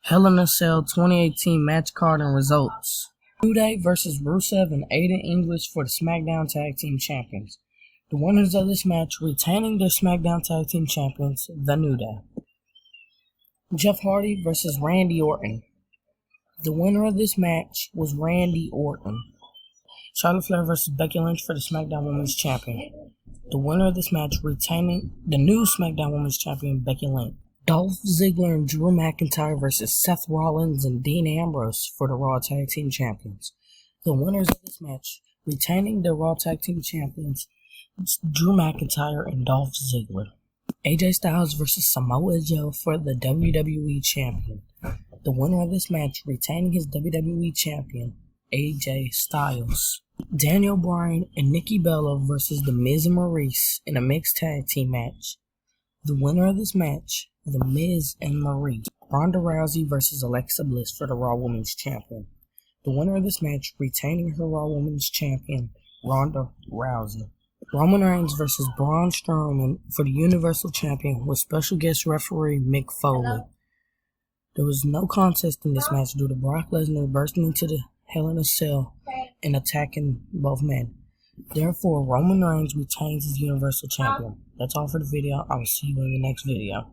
Hell in a Cell 2018 match card and results. New Day versus Rusev and Aiden English for the SmackDown Tag Team Champions. The winners of this match retaining their SmackDown Tag Team Champions, The New Day. Jeff Hardy versus Randy Orton. The winner of this match was Randy Orton. Charlotte Flair versus Becky Lynch for the SmackDown Women's Champion. The winner of this match retaining the new SmackDown Women's Champion, Becky Lynch. Dolph Ziggler and Drew McIntyre versus Seth Rollins and Dean Ambrose for the Raw Tag Team Champions. The winners of this match retaining the Raw Tag Team Champions, Drew McIntyre and Dolph Ziggler. AJ Styles versus Samoa Joe for the WWE Champion. The winner of this match retaining his WWE Champion, AJ Styles. Daniel Bryan and Nikki Bella versus The Miz and Maurice in a mixed tag team match. The winner of this match, The Miz and Maurice. Ronda Rousey versus Alexa Bliss for the Raw Women's Champion. The winner of this match retaining her Raw Women's Champion, Ronda Rousey. Roman Reigns versus Braun Strowman for the Universal Champion with special guest referee Mick Foley. There was no contest in this match due to Brock Lesnar bursting into the Hell in a Cell and attacking both men. Therefore, Roman Reigns retains his Universal Champion. That's all for the video. I will see you in the next video.